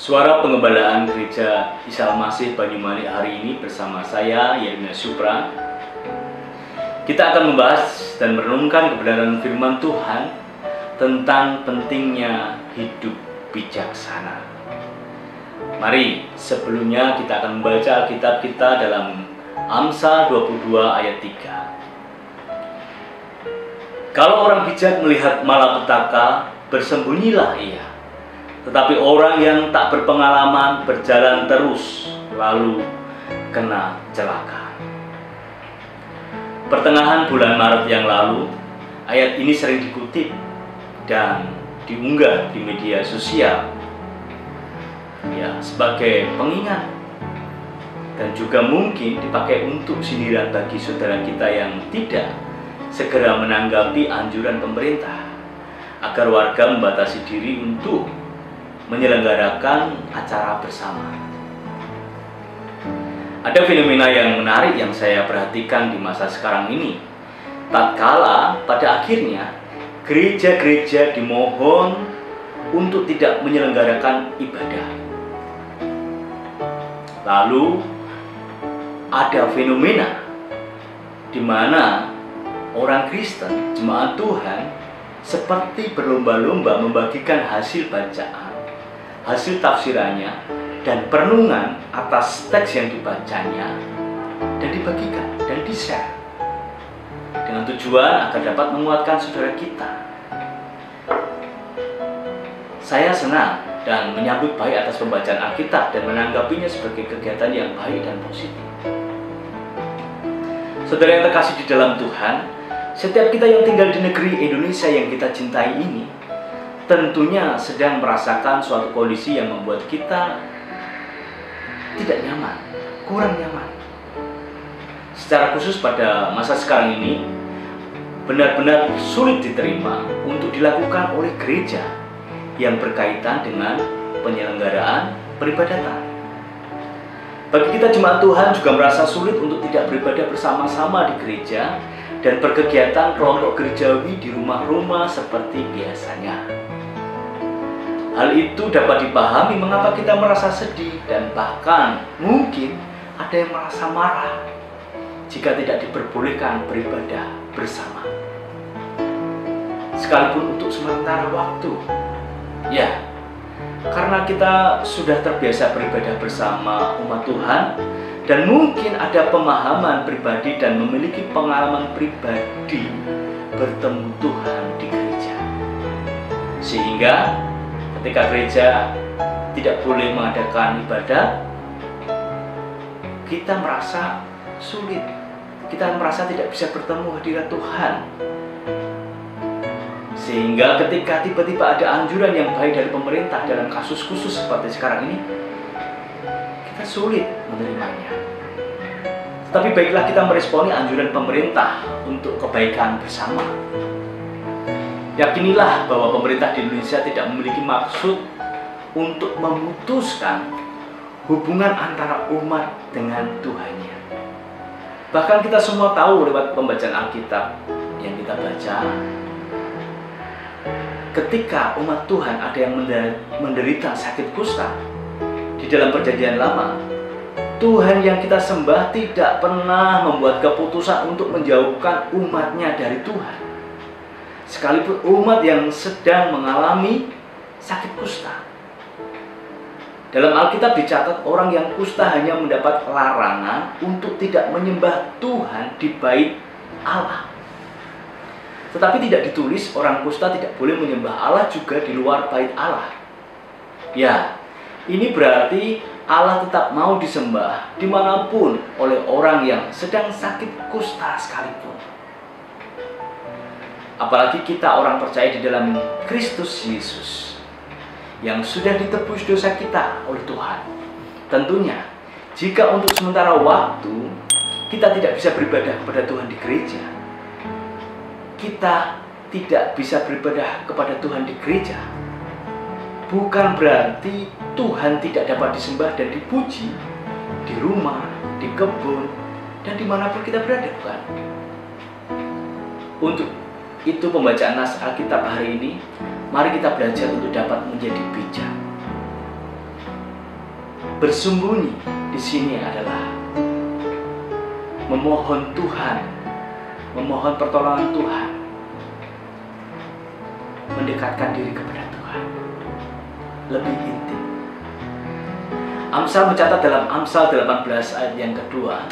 Suara Pengembalaan Gereja Isa Al-Masih Banyumanik hari ini bersama saya, Yeremia Supra. Kita akan membahas dan merenungkan kebenaran firman Tuhan tentang pentingnya hidup bijaksana. Mari sebelumnya kita akan membaca Alkitab kita dalam Amsal 22 ayat 3. Kalau orang bijak melihat malapetaka, bersembunyilah ia. Tetapi orang yang tak berpengalaman berjalan terus, lalu kena celaka. Pertengahan bulan Maret yang lalu, ayat ini sering dikutip dan diunggah di media sosial, ya, sebagai pengingat dan juga mungkin dipakai untuk sindiran bagi saudara kita yang tidak segera menanggapi anjuran pemerintah agar warga membatasi diri untuk menyelenggarakan acara bersama. Ada fenomena yang menarik yang saya perhatikan di masa sekarang ini. Tatkala pada akhirnya gereja-gereja dimohon untuk tidak menyelenggarakan ibadah. Lalu ada fenomena di mana orang Kristen, jemaat Tuhan, seperti berlomba-lomba membagikan hasil bacaan, hasil tafsirannya, dan perenungan atas teks yang dibacanya, dan dibagikan dan di-share dengan tujuan agar dapat menguatkan saudara kita. Saya senang dan menyambut baik atas pembacaan Alkitab dan menanggapinya sebagai kegiatan yang baik dan positif. Saudara yang terkasih di dalam Tuhan, setiap kita yang tinggal di negeri Indonesia yang kita cintai ini tentunya sedang merasakan suatu kondisi yang membuat kita tidak nyaman, kurang nyaman. Secara khusus pada masa sekarang ini, benar-benar sulit diterima untuk dilakukan oleh gereja yang berkaitan dengan penyelenggaraan peribadatan. Bagi kita jemaat Tuhan juga merasa sulit untuk tidak beribadah bersama-sama di gereja dan berkegiatan kelompok gerejawi di rumah-rumah seperti biasanya. Hal itu dapat dipahami mengapa kita merasa sedih dan bahkan mungkin ada yang merasa marah jika tidak diperbolehkan beribadah bersama, sekalipun untuk sementara waktu. Ya, karena kita sudah terbiasa beribadah bersama umat Tuhan dan mungkin ada pemahaman pribadi dan memiliki pengalaman pribadi bertemu Tuhan di gereja, sehingga ketika gereja tidak boleh mengadakan ibadah, kita merasa sulit, kita merasa tidak bisa bertemu hadirat Tuhan. Sehingga ketika tiba-tiba ada anjuran yang baik dari pemerintah dalam kasus khusus seperti sekarang ini, kita sulit menerimanya. Tapi baiklah kita meresponi anjuran pemerintah untuk kebaikan bersama. Yakinilah bahwa pemerintah di Indonesia tidak memiliki maksud untuk memutuskan hubungan antara umat dengan Tuhannya. Bahkan kita semua tahu lewat pembacaan Alkitab yang kita baca, ketika umat Tuhan ada yang menderita sakit kusta di dalam Perjanjian Lama, Tuhan yang kita sembah tidak pernah membuat keputusan untuk menjauhkan umatnya dari Tuhan, sekalipun umat yang sedang mengalami sakit kusta. Dalam Alkitab dicatat orang yang kusta hanya mendapat larangan untuk tidak menyembah Tuhan di bait Allah. Tetapi tidak ditulis orang kusta tidak boleh menyembah Allah juga di luar bait Allah. Ya, ini berarti Allah tetap mau disembah dimanapun oleh orang yang sedang sakit kusta sekalipun. Apalagi kita orang percaya di dalam Kristus Yesus yang sudah ditebus dosa kita oleh Tuhan. Tentunya jika untuk sementara waktu kita tidak bisa beribadah kepada Tuhan di gereja, kita tidak bisa beribadah kepada Tuhan di gereja, bukan berarti Tuhan tidak dapat disembah dan dipuji di rumah, di kebun, dan dimanapun kita berada, bukan? Untuk itu pembacaan nas Alkitab hari ini, mari kita belajar untuk dapat menjadi bijak. bersembunyi di sini adalah memohon Tuhan, memohon pertolongan Tuhan, mendekatkan diri kepada Tuhan lebih intim. Amsal mencatat dalam Amsal 18 ayat yang kedua,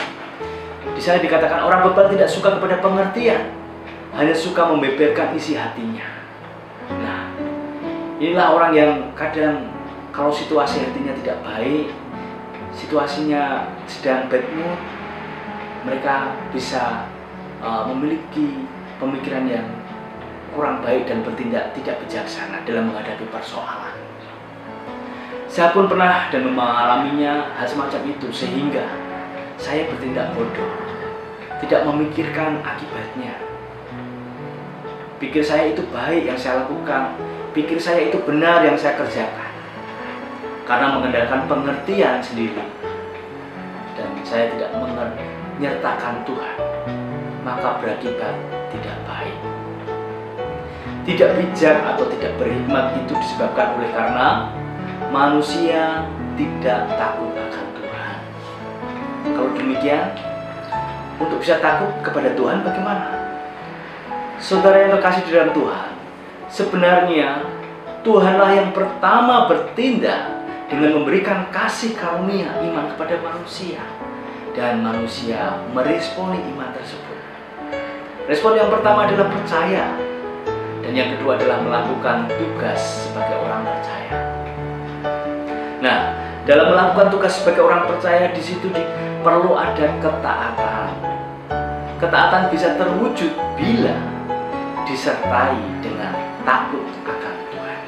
di sana dikatakan orang bebal tidak suka kepada pengertian, hanya suka membeberkan isi hatinya. Nah, inilah orang yang kadang kalau situasi hatinya tidak baik, situasinya sedang bad mood, mereka bisa memiliki pemikiran yang kurang baik dan bertindak tidak bijaksana dalam menghadapi persoalan. Saya pun pernah dan mengalaminya hal semacam itu, sehingga saya bertindak bodoh, tidak memikirkan akibatnya. Pikir saya itu baik yang saya lakukan, pikir saya itu benar yang saya kerjakan, karena mengandalkan pengertian sendiri, dan saya tidak menyertakan Tuhan, maka berakibat tidak baik. Tidak bijak atau tidak berhikmat itu disebabkan oleh karena manusia tidak takut akan Tuhan. Kalau demikian, untuk bisa takut kepada Tuhan bagaimana? Saudara yang terkasih di dalam Tuhan, sebenarnya Tuhanlah yang pertama bertindak dengan memberikan kasih karunia iman kepada manusia, dan manusia meresponi iman tersebut. Respon yang pertama adalah percaya, dan yang kedua adalah melakukan tugas sebagai orang percaya. Nah, dalam melakukan tugas sebagai orang percaya di situ perlu ada ketaatan. Ketaatan bisa terwujud bila disertai dengan takut akan Tuhan.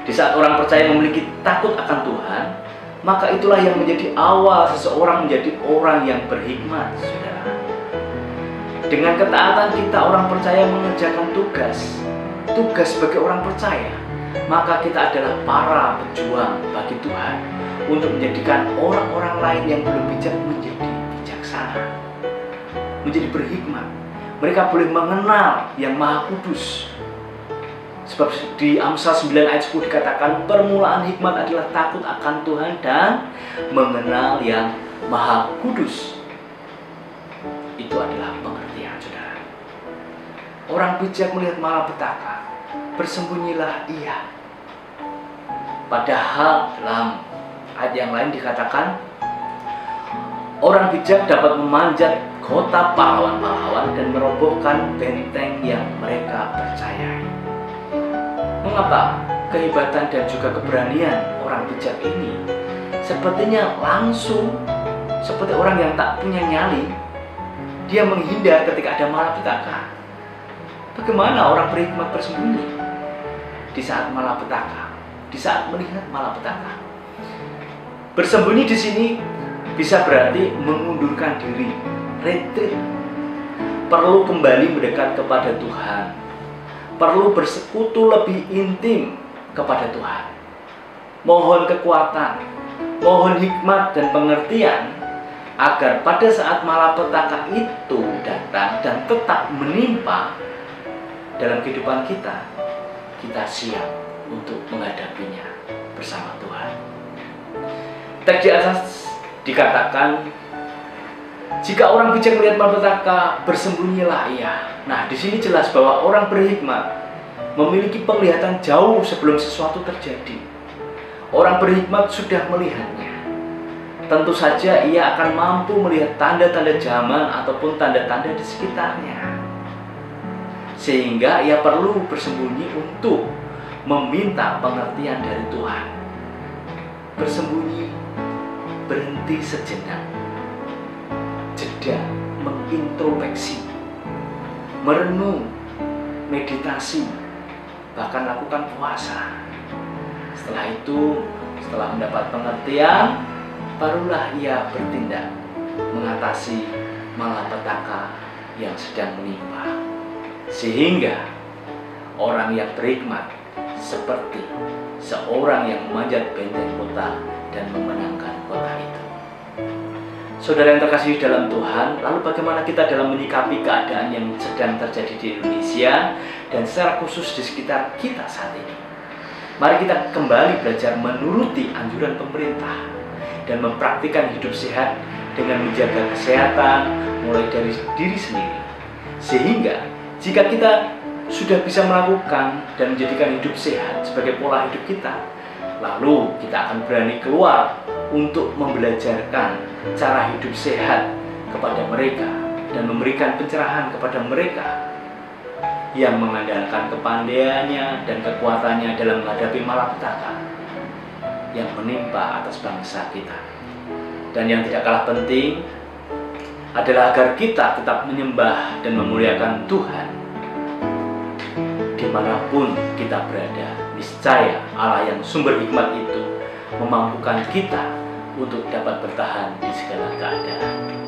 Di saat orang percaya memiliki takut akan Tuhan, maka itulah yang menjadi awal seseorang menjadi orang yang berhikmat, saudara. Dengan ketaatan kita orang percaya mengerjakan tugas sebagai orang percaya, maka kita adalah para pejuang bagi Tuhan untuk menjadikan orang-orang lain yang belum bijak menjadi bijaksana, menjadi berhikmat. Mereka boleh mengenal yang Maha Kudus. Sebab di Amsal 9 ayat 10 dikatakan permulaan hikmat adalah takut akan Tuhan dan mengenal yang Maha Kudus. Itu adalah pengertian, saudara. Orang bijak melihat malapetaka, bersembunyilah ia. Padahal dalam ayat yang lain dikatakan orang bijak dapat memanjat kota pahlawan-pahlawan dan merobohkan benteng yang mereka percayai. Mengapa kehebatan dan juga keberanian orang bijak ini sepertinya langsung seperti orang yang tak punya nyali? Dia menghindar ketika ada malapetaka. Bagaimana orang berhikmat bersembunyi di saat malapetaka, di saat melihat malapetaka? Bersembunyi di sini bisa berarti mengundurkan diri, retreat. Perlu kembali mendekat kepada Tuhan, perlu bersekutu lebih intim kepada Tuhan. Mohon kekuatan, mohon hikmat dan pengertian, agar pada saat malapetaka itu datang dan tetap menimpa dalam kehidupan kita, kita siap untuk menghadapinya bersama Tuhan. Teks di atas dikatakan, jika orang bijak melihat malapetaka, bersembunyilah ia. Nah, di sini jelas bahwa orang berhikmat memiliki penglihatan jauh sebelum sesuatu terjadi. Orang berhikmat sudah melihatnya. Tentu saja ia akan mampu melihat tanda-tanda zaman ataupun tanda-tanda di sekitarnya. Sehingga ia perlu bersembunyi untuk meminta pengertian dari Tuhan. Bersembunyi, berhenti sejenak, jeda, mengintrospeksi, merenung, meditasi, bahkan lakukan puasa. Setelah itu, setelah mendapat pengertian, barulah ia bertindak mengatasi malapetaka yang sedang menimpa. Sehingga orang yang berhikmat seperti seorang yang memanjat benteng kota dan memenangkan kota itu. Saudara yang terkasih dalam Tuhan, lalu bagaimana kita dalam menyikapi keadaan yang sedang terjadi di Indonesia dan secara khusus di sekitar kita saat ini? Mari kita kembali belajar menuruti anjuran pemerintah dan mempraktikkan hidup sehat dengan menjaga kesehatan mulai dari diri sendiri. Sehingga jika kita sudah bisa melakukan dan menjadikan hidup sehat sebagai pola hidup kita, lalu kita akan berani keluar untuk membelajarkan cara hidup sehat kepada mereka dan memberikan pencerahan kepada mereka yang mengandalkan kepandaiannya dan kekuatannya dalam menghadapi malapetaka yang menimpa atas bangsa kita. Dan yang tidak kalah penting adalah agar kita tetap menyembah dan memuliakan Tuhan dimanapun kita berada. Niscaya Allah yang sumber hikmat itu memampukan kita untuk dapat bertahan di segala keadaan.